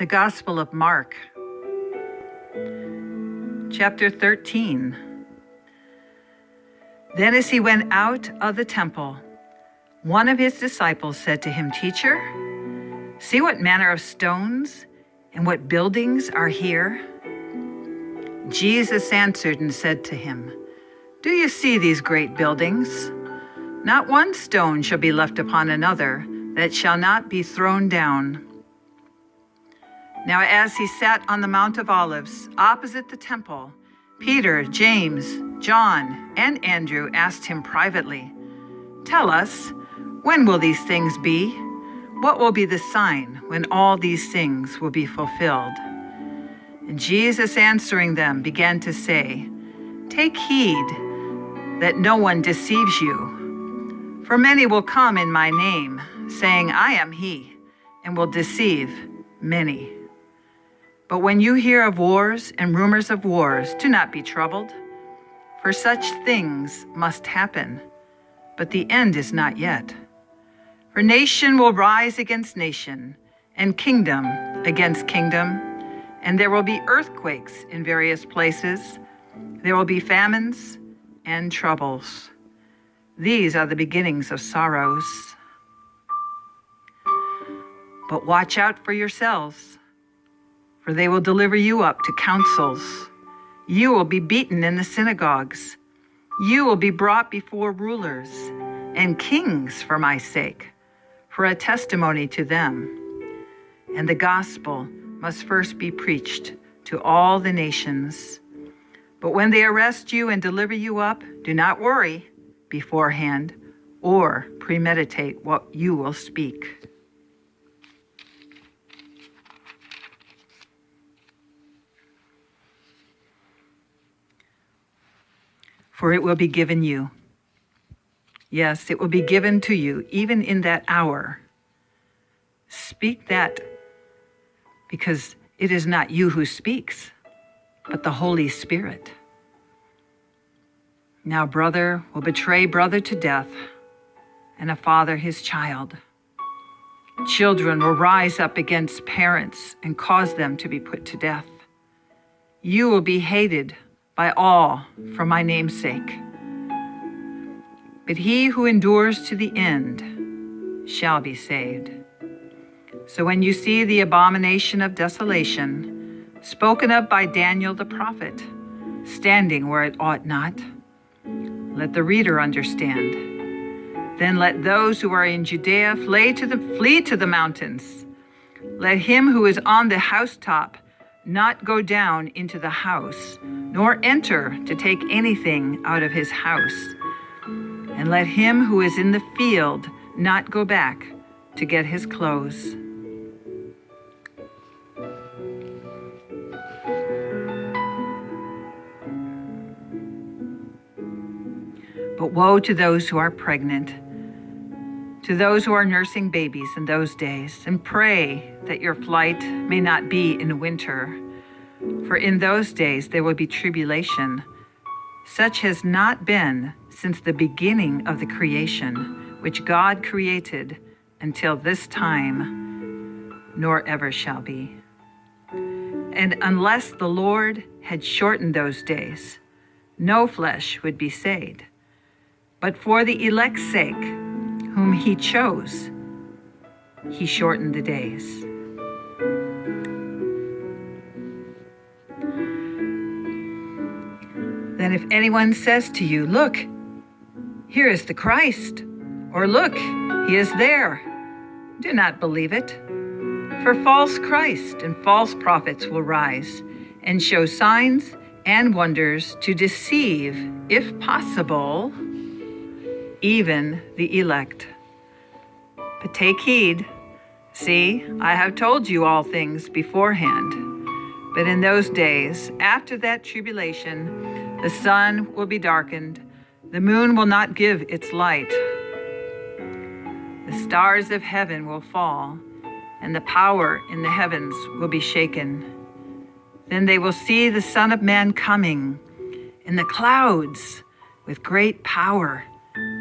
The Gospel of Mark, chapter 13. Then as he went out of the temple, one of his disciples said to him, "Teacher, see what manner of stones and what buildings are here?" Jesus answered and said to him, "Do you see these great buildings? Not one stone shall be left upon another that shall not be thrown down." Now as he sat on the Mount of Olives, opposite the temple, Peter, James, John, and Andrew asked him privately, "Tell us, when will these things be? What will be the sign when all these things will be fulfilled?" And Jesus answering them began to say, "Take heed that no one deceives you. For many will come in my name, saying, 'I am he,' and will deceive many. But when you hear of wars and rumors of wars, do not be troubled, for such things must happen, but the end is not yet. For nation will rise against nation, and kingdom against kingdom, and there will be earthquakes in various places. There will be famines and troubles. These are the beginnings of sorrows. But watch out for yourselves, for they will deliver you up to councils. You will be beaten in the synagogues. You will be brought before rulers and kings for my sake, for a testimony to them. And the gospel must first be preached to all the nations. But when they arrest you and deliver you up, do not worry beforehand or premeditate what you will speak. For it will be given you. Yes, it will be given to you, even in that hour. Speak that, because it is not you who speaks, but the Holy Spirit. Now brother will betray brother to death, and a father his child. Children will rise up against parents and cause them to be put to death. You will be hated by all for my name's sake. But he who endures to the end shall be saved. So when you see the abomination of desolation, spoken of by Daniel the prophet, standing where it ought not, let the reader understand. Then let those who are in Judea flee to the mountains. Let him who is on the housetop not go down into the house, nor enter to take anything out of his house. And let him who is in the field not go back to get his clothes. But woe to those who are pregnant, to those who are nursing babies in those days, and pray that your flight may not be in winter. For in those days there will be tribulation, such has not been since the beginning of the creation, which God created until this time, nor ever shall be. And unless the Lord had shortened those days, no flesh would be saved. But for the elect's sake, whom he chose, he shortened the days. Then if anyone says to you, "Look, here is the Christ," or "Look, he is there," do not believe it. For false Christ and false prophets will rise and show signs and wonders to deceive, if possible, even the elect. But take heed. See, I have told you all things beforehand. But in those days, after that tribulation, the sun will be darkened, the moon will not give its light. The stars of heaven will fall, and the power in the heavens will be shaken. Then they will see the Son of Man coming in the clouds with great power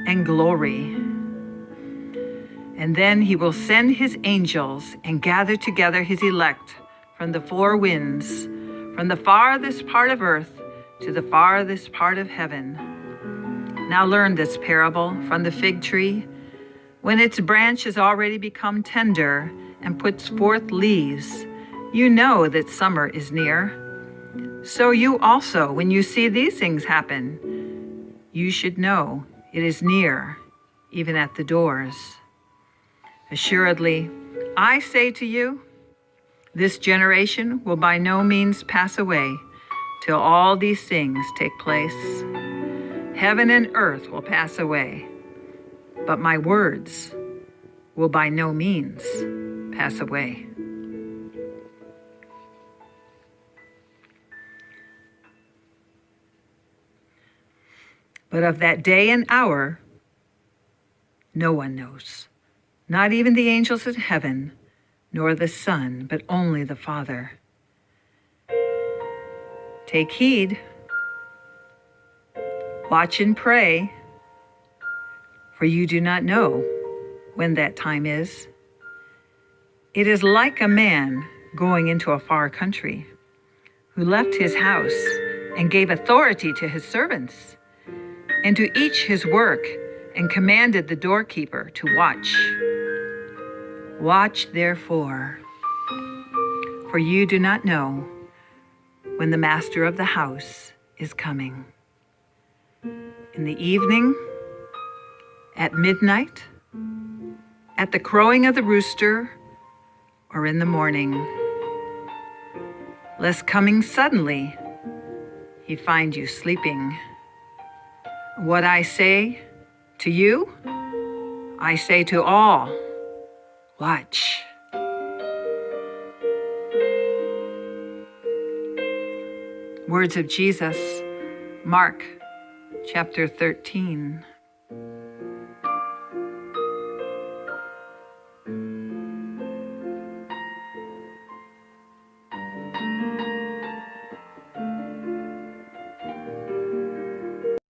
and glory. And then he will send his angels and gather together his elect from the four winds, from the farthest part of earth to the farthest part of heaven. Now learn this parable from the fig tree. When its branch has already become tender and puts forth leaves, you know that summer is near. So you also, when you see these things happen, you should know it is near, even at the doors. Assuredly, I say to you, this generation will by no means pass away till all these things take place. Heaven and earth will pass away, but my words will by no means pass away. But of that day and hour, no one knows, not even the angels in heaven, nor the Son, but only the Father. Take heed, watch and pray, for you do not know when that time is. It is like a man going into a far country, who left his house and gave authority to his servants, and to each his work, and commanded the doorkeeper to watch. Watch therefore, for you do not know when the master of the house is coming. In the evening, at midnight, at the crowing of the rooster, or in the morning, lest coming suddenly he find you sleeping. What I say to you, I say to all, watch. Words of Jesus, Mark chapter 13.